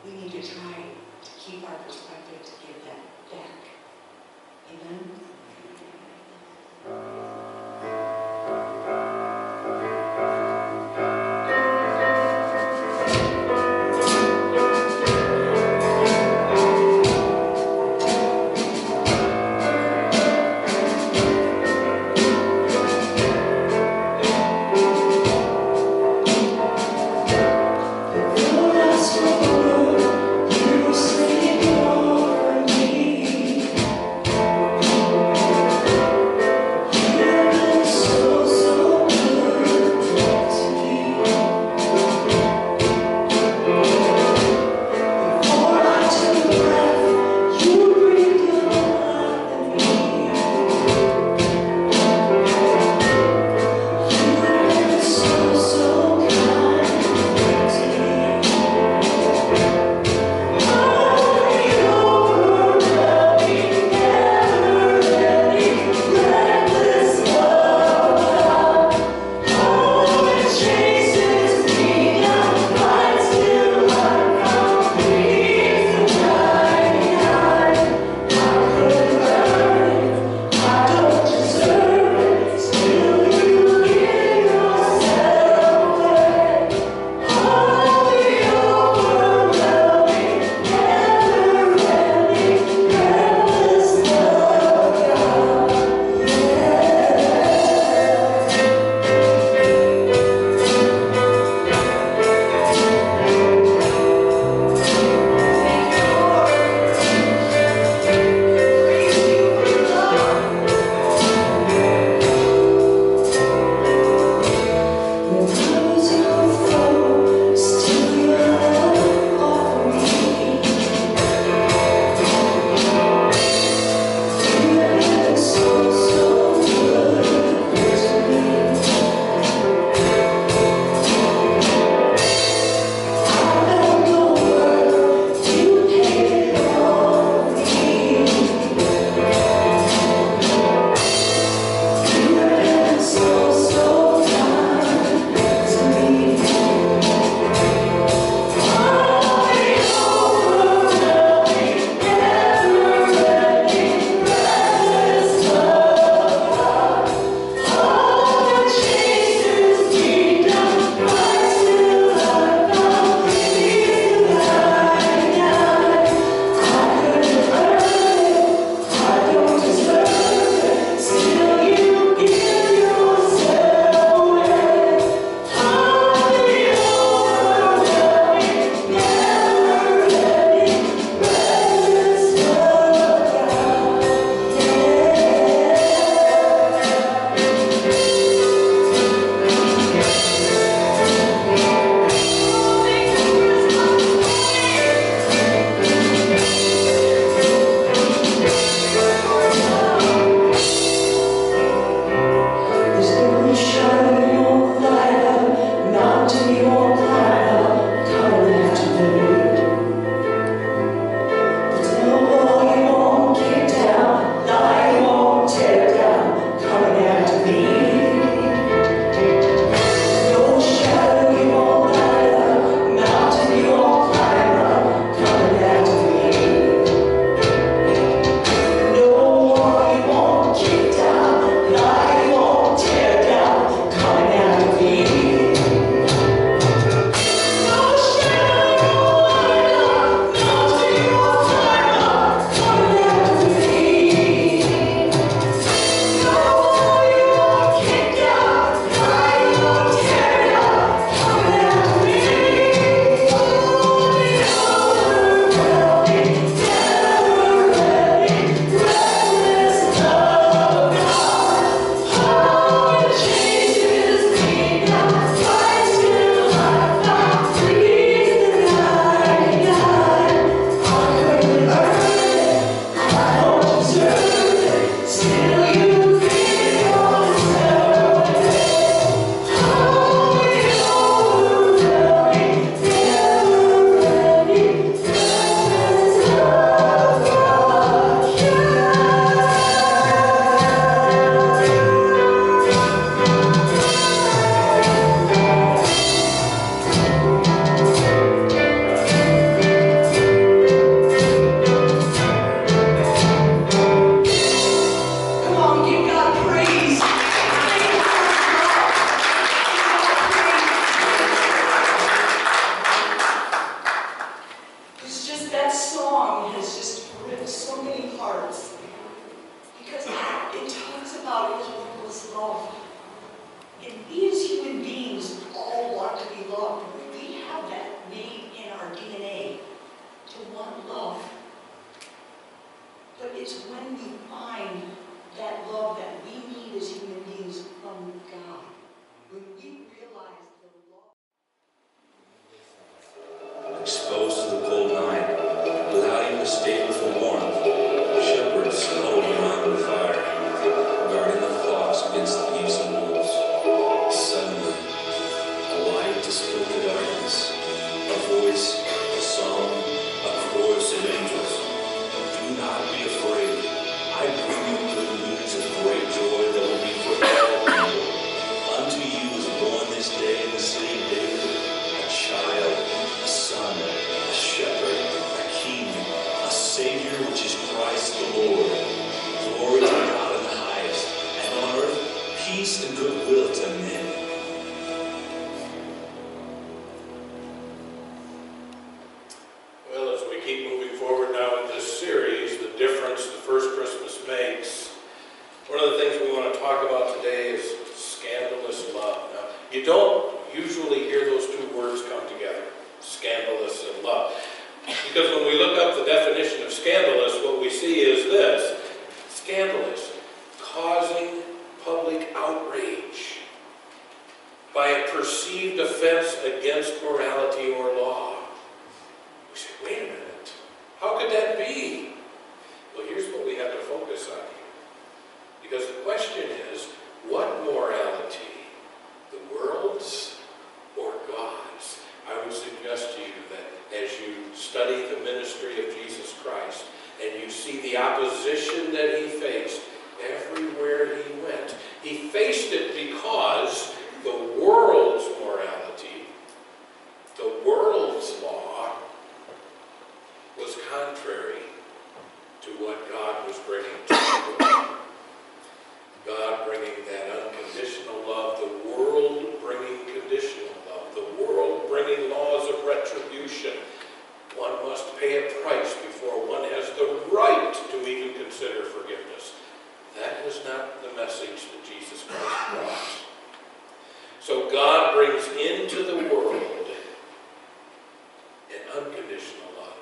we need to try to keep our perspective to give that back. Amen? it's when we find that love that we need as human beings from God. When we realize the love. Exposed to the cold night, without even a stable for warmth, shepherds huddled around the fire, guarding the flocks against the thieves and wolves. Suddenly, a light to split the darkness, a voice, a song, a chorus of angels. Do not be afraid. I bring you good news of great joy that will be for all people. Unto you is born this day in the city of David a child, a son, a shepherd, a king, a Savior, which is Christ the Lord. Glory to God in the highest, and on earth peace and goodwill to men. Well, as we keep moving forward now in this series, the difference the first Christmas makes, one of the things we want to talk about today is scandalous love. Now, you don't usually hear those two words come together, scandalous and love. Because when we look up the definition of scandalous, what we see is this: scandalous, causing public outrage by a perceived offense against morality or law. We say, wait a minute, how could that be? Well, here's what we have to focus on here. Because the question is, what morality? The world's or God's? I would suggest to you that as you study the ministry of Jesus Christ and you see the opposition that he faced everywhere he went, he faced it because the world's morality, the world's law, was contrary to what God was bringing to the world. God bringing that unconditional love, the world bringing conditional love, the world bringing laws of retribution. One must pay a price before one has the right to even consider forgiveness. That was not the message that Jesus Christ brought. So God brings into the world an unconditional love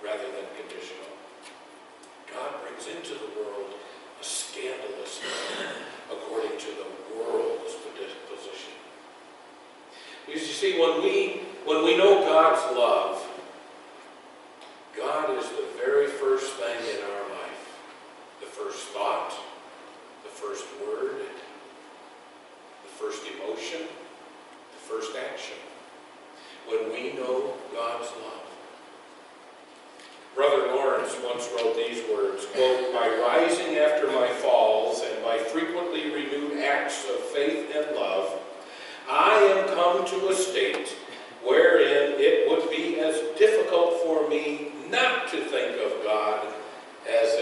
rather than conditional. God brings into the world a scandalous love according to the world's position. Because you see, when we know God's love, God is the very first thing in our life. The first thought, the first word, the first emotion, the first action. When we know God's love. Brother Lawrence once wrote these words, quote, "By rising after my falls and by frequently renewed acts of faith and love, I am come to a state wherein it would be as difficult for me not to think of God as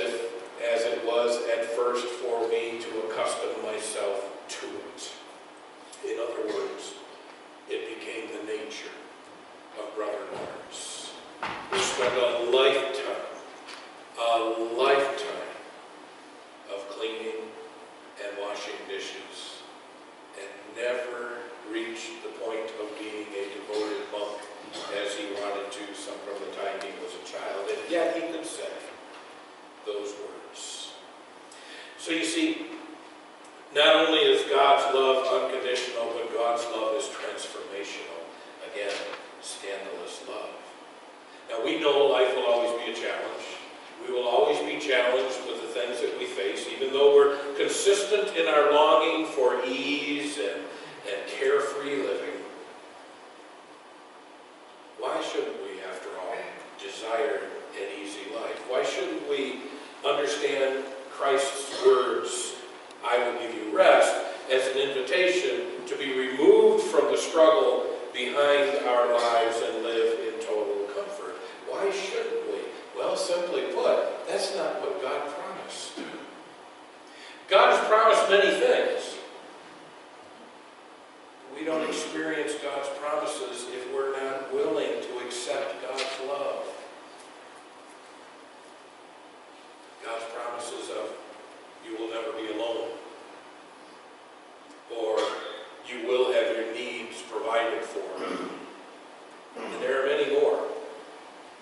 it was at first for me to accustom myself to it." In other words, it became the nature of Brother Lawrence, who spent a lifetime of cleaning and washing dishes and never reached the point of being a devoted monk as he wanted to from the time he was a child, and yet he could say those words. So you see, not only is God's love unconditional, but God's love is transformational. Again, scandalous love. Now we know life will always be a challenge. We will always be challenged with the things that we face, even though we're consistent in our longing for ease and carefree living. Why shouldn't we, after all, desire an easy life? Why shouldn't we understand Christ's words, "I will give you rest," as an invitation to be removed from the struggle behind our lives and live in total comfort? Why shouldn't we? Well, simply put, that's not what God promised. God has promised many things. We don't experience God's promises if we're not willing to accept God's love. God's promises of, you will never be alone, or you will have your needs provided for. And there are many more.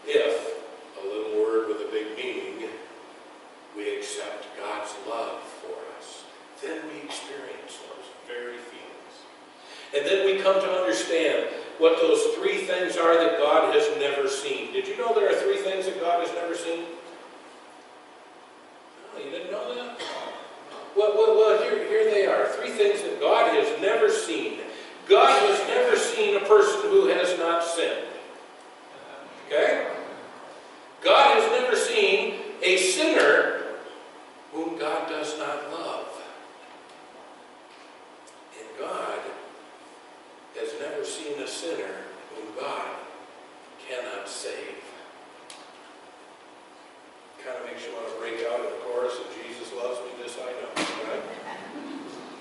If, a little word with a big meaning, are. Three things that God has never seen. God has never seen a person who has not sinned. Okay? God has never seen a sinner whom God does not love. And God has never seen a sinner whom God cannot save. Kind of makes you want to break out in the chorus of Jesus loves me, this I know, right?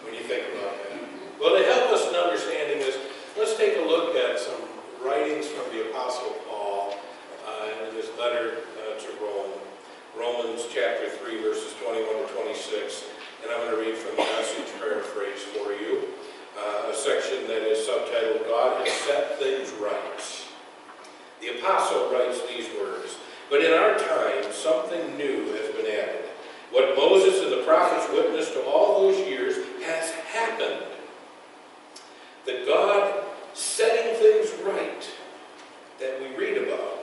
When you think about that. Well, to help us in understanding this, let's take a look at some writings from the Apostle Paul in his letter to Rome. Romans chapter 3, verses 21 to 26. And I'm going to read from the Message paraphrase for you. A section that is subtitled, God has set things right. The Apostle writes these words, but in our time, something new has been added. What Moses and the prophets witnessed to all those years has happened. The God setting things right that we read about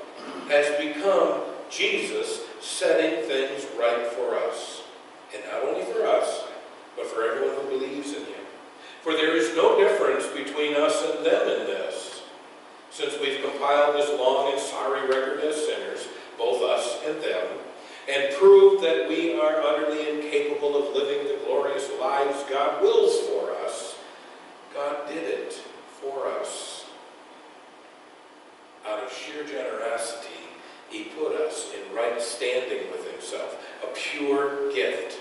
has become Jesus setting things right for us. And not only for us, but for everyone who believes in him. For there is no difference between us and them in this. Since we've compiled this long and sorry record as sinners, both us and them, and proved that we are utterly incapable of living the glorious lives God wills for us, God did it for us. Out of sheer generosity, he put us in right standing with himself, a pure gift.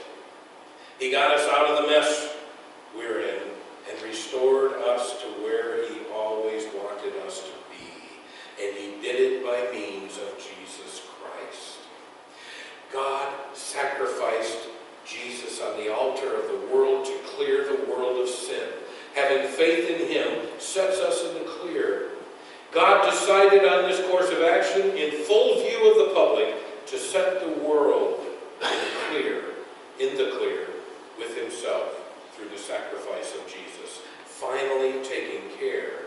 He got us out of the mess we're in and restored us to where he always wanted us to be. And he did it by means of Jesus Christ. God sacrificed Jesus on the altar of the world to clear the world of sin. Having faith in him sets us in the clear. God decided on this course of action in full view of the public to set the world in the clear with himself through the sacrifice of Jesus, finally taking care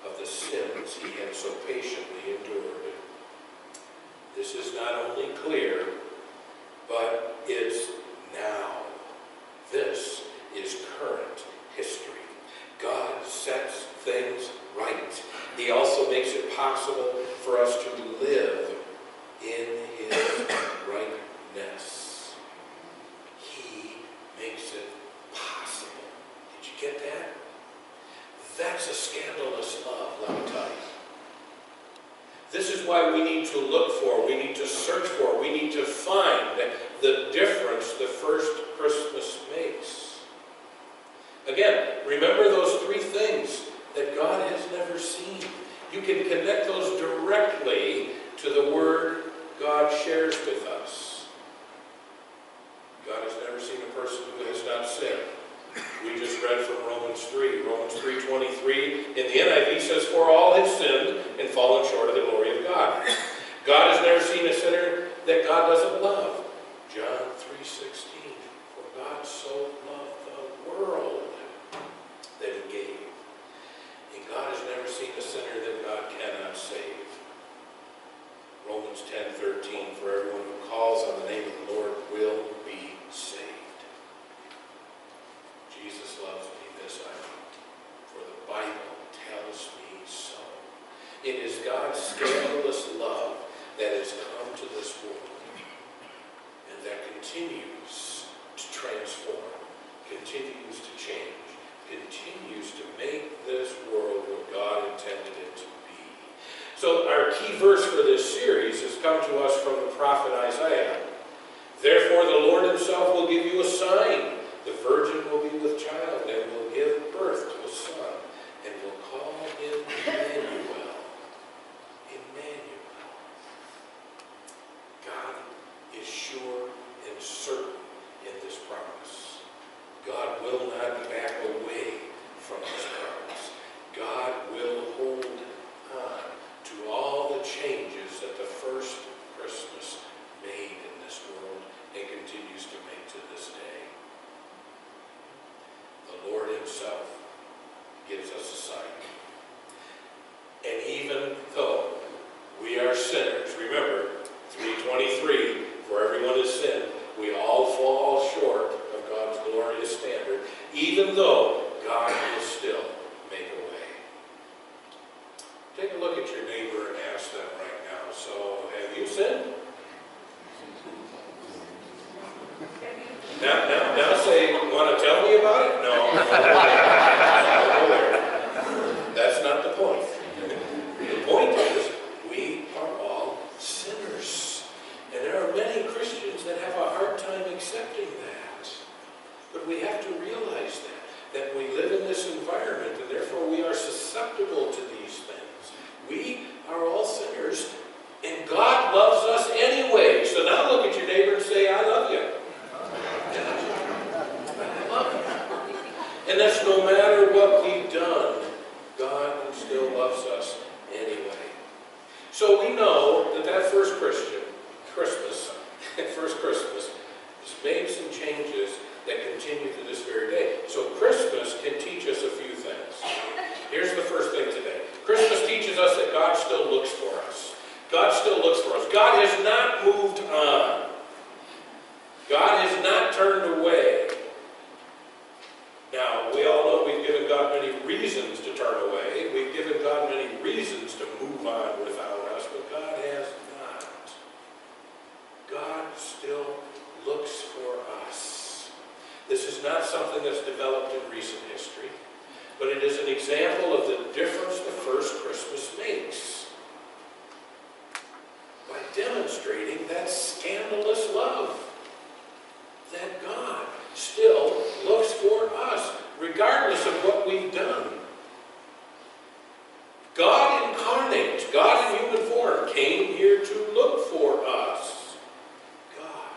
of the sins he had so patiently endured. This is not only clear, but it's now. This is current history. God sets things right. He also makes it possible for us to live in his rightness. He makes it possible. Did you get that? That's a scandalous love, let me tell you. This is why we need to look for, we need to search for, we need to find the difference the first Christmas makes. Again, remember those three things that God has never seen. You can connect those directly to the word God shares with us. God has never seen a person who has not sinned. We just read from Romans 3. Romans 3:23 in the NIV says, for all have sinned and fallen short of the glory of God. God has never seen a sinner that God doesn't love. John 3:16, for God so loved the world that he gave. And God has never seen a sinner that God cannot save. Romans 10:13, for everyone who calls on the name of the Lord will be saved. Jesus loves me, this I know, for the Bible tells me so. It is God's scandalous love that has come to this world and that continues to transform, continues to change, continues to make this world what God intended it to be. So our key verse for this series has come to us from the prophet Isaiah. Therefore the Lord himself will give you a sign. The virgin will be with child and will give birth to a son and will call him Emmanuel. Emmanuel. God is sure and certain in this promise. God will not back away from this promise. God will hold on to all the changes that the first Christmas made in this world and continues to make to this day. The Lord himself gives us a sign. And even though we are sinners, remember 3:23, for everyone has sinned, we all fall short of God's glorious standard. even though God will still make a way. Take a look at your neighbor and ask them right now, so have you sinned? Now say, want to tell me about it? No. Don't go there. That's not the point. The point is, we are all sinners. And there are many Christians that have a hard time accepting that. But we have to realize that we live in this environment, and therefore we are susceptible to these things. We are all sinners, and God loves us anyway. So now look at your neighbor and say, I love you. I love you. And that's no matter what we've done, God still loves us anyway. So we know that first Christmas, has made some changes that continue to this very day. So Christmas can teach us a few things. Here's the first thing today. Christmas teaches us that God still looks for us. God still looks for us. God has not moved on. God has not turned away. Now, we all know we've given God many reasons to turn away. We've given God many reasons to move on without us, but God has not. God still looks for us. This is not something that's developed in recent history, but it is an example of the difference the first Christmas makes by demonstrating that scandalous love, that God still looks for us, regardless of what we've done. God incarnate, God in human form, came here to look for us. God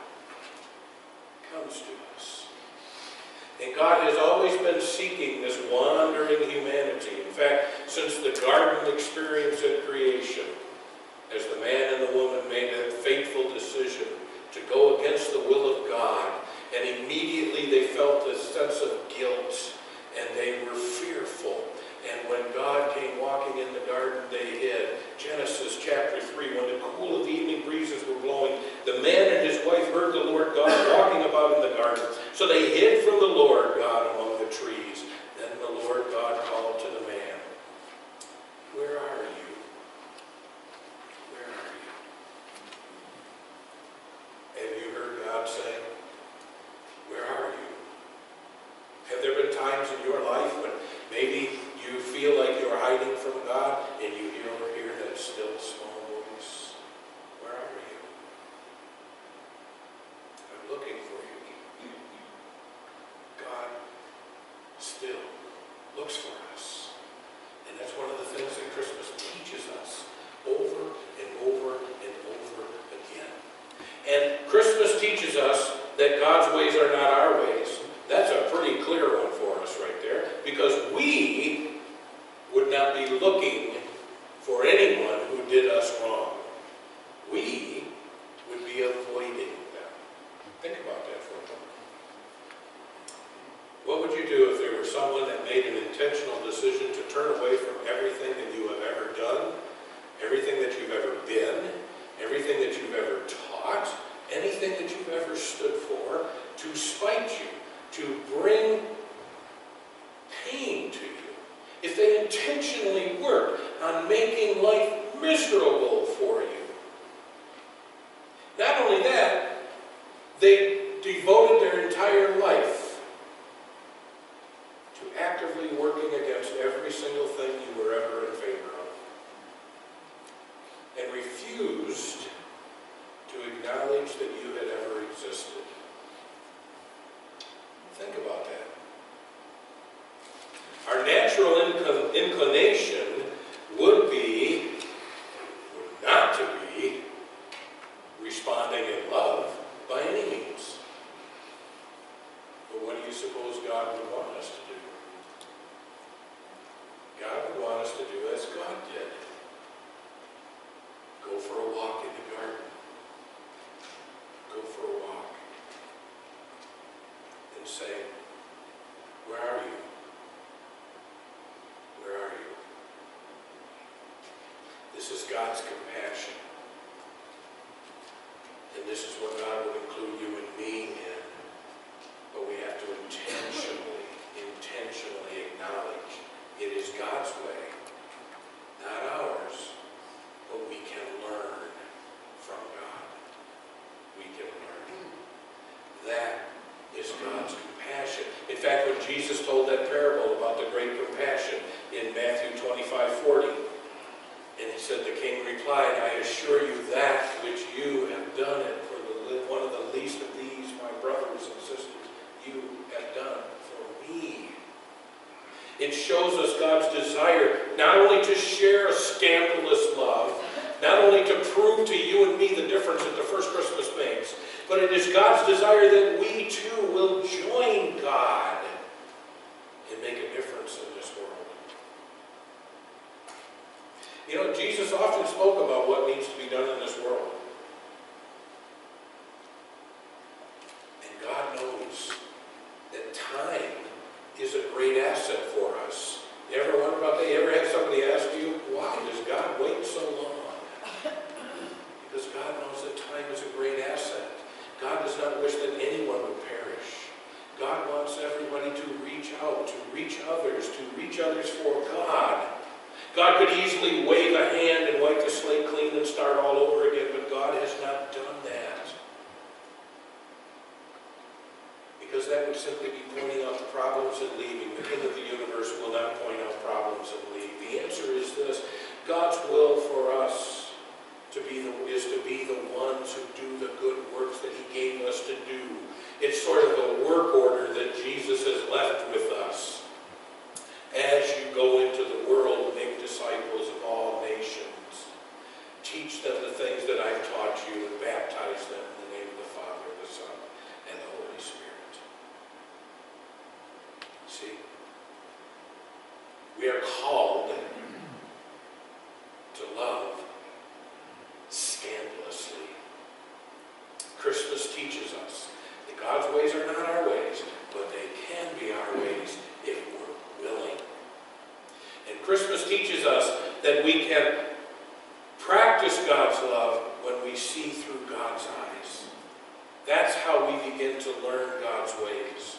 comes to us. And God has always been seeking this wandering humanity. In fact, since the garden experience at creation, as the man and the woman made that fateful decision to go against the will of God, and immediately they felt a sense of guilt, and they were fearful. And when God came walking in the garden, they hid. Genesis chapter 3, when the cool of the evening breezes were blowing, the man and his wife heard the Lord God walking about in the garden. So they hid from the Lord God among the trees. Then the Lord God called to the man, "Where are you? Where are you?" Have you heard God say, "Where are you?" Have there been times in your life when maybe you feel like you're hiding from God and you hear that still small voice? Where are you? I'm looking for you. God still looks for us. And that's one of the things that Christmas teaches us over and over and over again. And Christmas teaches us that God's ways are not our ways. That's a pretty clear one for us right there, because we would not be looking for anyone who did us wrong. We would be avoiding them. Think about that for a moment. What would you do if there were someone that made an intentional decision to turn away from everything that you have ever done, everything that you've ever been, everything that you've ever taught, anything that you've ever stood for, to spite you, to bring pain to you? If they intentionally work on making life miserable for you. Not only that, they devoted their entire life to actively working against every single thing you were ever in favor of, and refused to acknowledge that you had ever existed. Think about that. Our natural inclination would not to be responding in love by any means. But what do you suppose God would want us to do? God would want us to do as God did. Go for a walk in the garden. Go for a walk. And say, "Where are you? Where are you?" This is God's compassion. And this is what God would include you and me in. But we have to intentionally knowledge. It is God's way, not ours, but we can learn from God. We can learn. That is God's compassion. In fact, when Jesus told that parable about the great compassion in Matthew 25:40, and he said, the king replied, I assure you that which you have done it for one of the least of these, my brothers and sisters, you have done for me. It shows us God's desire not only to share a scandalous love, not only to prove to you and me the difference that the first Christmas makes, but it is God's desire that we too will join God and make a difference in this world. You know, Jesus often spoke about what needs to be done in this world. And God knows that time is a great asset for us. You ever wonder about that? You ever had somebody ask you, why does God wait so long? Because God knows that time is a great asset. God does not wish that anyone would perish. God wants everybody to reach out, to reach others for God. God could easily wave a hand and wipe the slate clean and start all over again, but God has not done that. Because that would simply be pointing out the problems and leaving. The King of the universe will not point out problems and leave. The answer is this: God's will for us is to be the ones who do the good works that He gave us to do. It's sort of a work order that Jesus has left with us. As you go into the world, make disciples of all nations. Teach them the things that I've taught you and baptize them in the name of the Father, the Son, and the Holy Spirit. See? We are called to love scandalously. Christmas teaches us that God's ways are not our ways, but they can be our ways if we're willing. And Christmas teaches us that we can practice God's love when we see through God's eyes. That's how we begin to learn God's ways.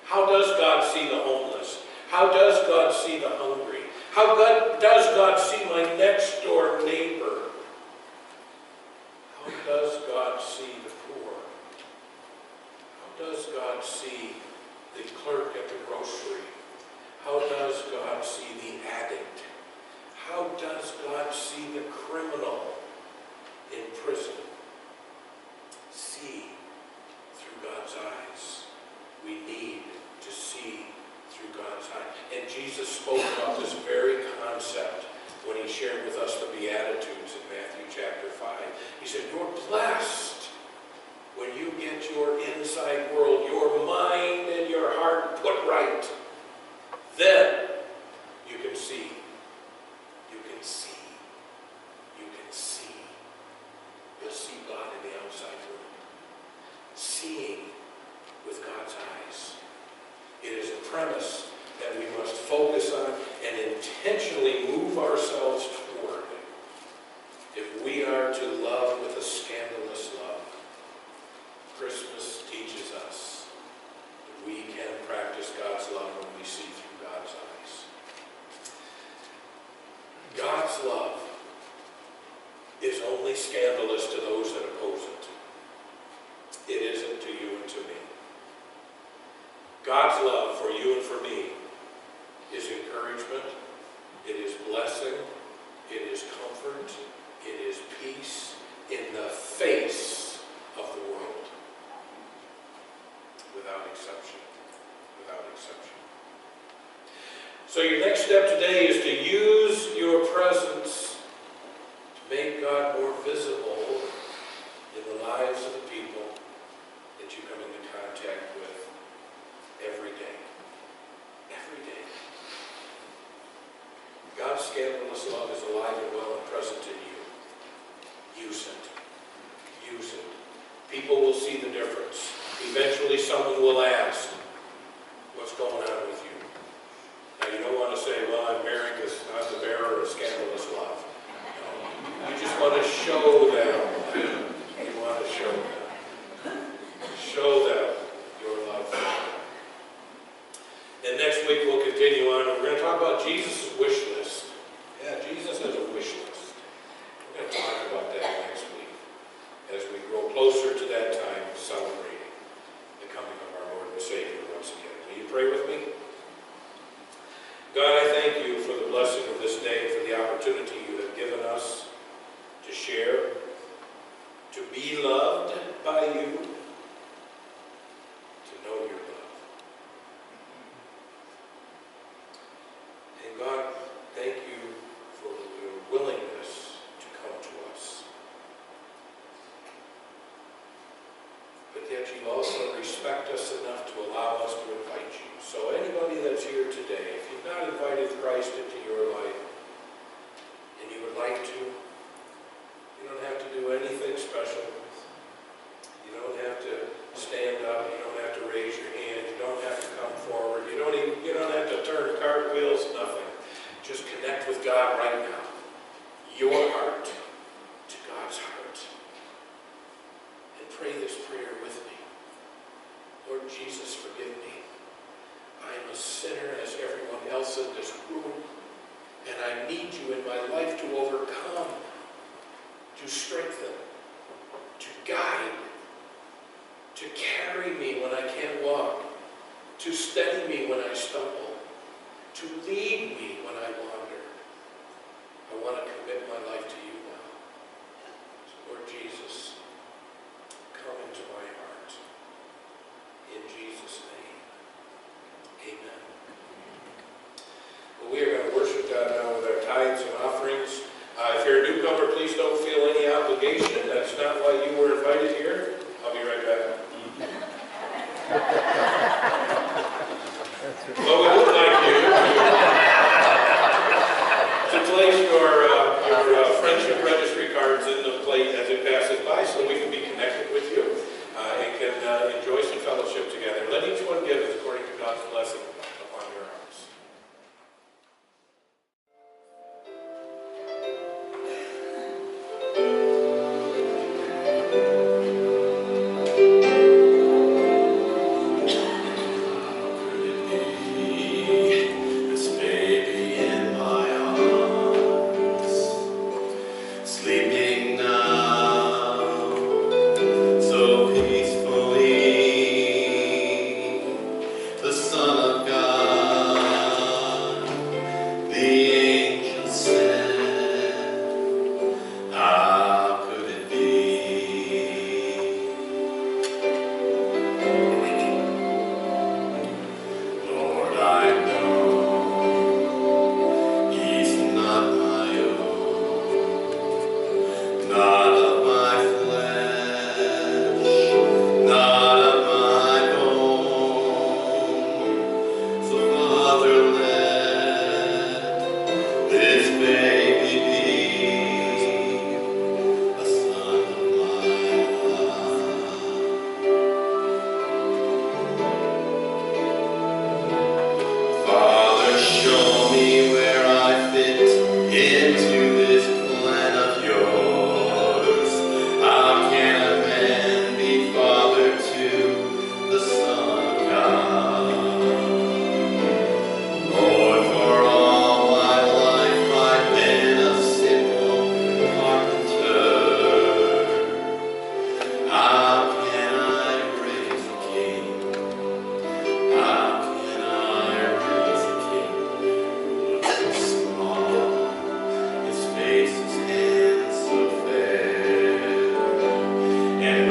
How does God see the homeless? How does God see the hungry? How does God see my next door neighbor? How does God see the poor? How does God see the clerk at the grocery? How does God see the addict? How does God see the criminal in prison? See through God's eyes. We need to see through God's eyes. And Jesus spoke about this very concept when He shared with us the Beatitudes in Matthew chapter 5. He said, you're blessed when you get your inside world, your mind and your heart put right. Then you can see. You can see. You can see. You'll see God in the outside world. Seeing with God's eyes. It is a premise that we must focus on and intentionally move ourselves toward if we are to love with a scandalous love. Christmas teaches us that we can practice God's love when we see through God's eyes. God's love is only scandalous to those that oppose it. It isn't to you and to me. God's love for you and for me is encouragement, it is blessing, it is comfort, it is peace in the face of the world. Without exception. Without exception. So your next step today is to use your presence to make God more visible in the lives of the people that you come into contact with every day. Every day. God's scandalous love is alive and well and present in you. Use it. Use it. People will see the difference. Eventually someone will ask, what's going on with you? Now you don't want to say, well, I'm married because I'm the bearer of scandalous love. No. You just want to show them. You want to show them. Show them your love for them. And next week we'll continue Jesus' wish list. Yeah, Jesus has a wish list. We're going to talk about that next week as we grow closer to that time of celebrating the coming of our Lord and Savior once again. Will you pray with me? God, I thank you for the blessing of this day, for the opportunity you have given us to share, to be loved by you, to know your love. And God, thank you for your willingness to come to us. But yet you also respect us enough to allow us to invite you. So anybody that's here today, if you've not invited Christ into your life, and you would like to, you don't have to do anything special. You don't have to stand up. You don't have to raise your hand. You don't have to come forward. You don't have to turn cartwheels, nothing. Just connect with God right now. Your heart to God's heart. And pray this prayer with me. Lord Jesus, forgive me. I am a sinner as everyone else in this room, and I need you in my life to overcome, to strengthen, to guide, to carry me when I can't walk, to steady me when I stumble, to lead me when I wander. I want to commit my life to you now. So Lord Jesus, come into my heart. In Jesus' name. Amen. Well, we are going to worship God now with our tithes and offerings. If you're a newcomer, please don't feel any obligation. That's not why you were invited here. I'll be right back. Well, we would like you to place your friendship registry cards in the plate as it passes by so we can be connected with you and can enjoy some fellowship together. Let each one give us according to God's blessing upon your hearts. Sleeping now, so peacefully. And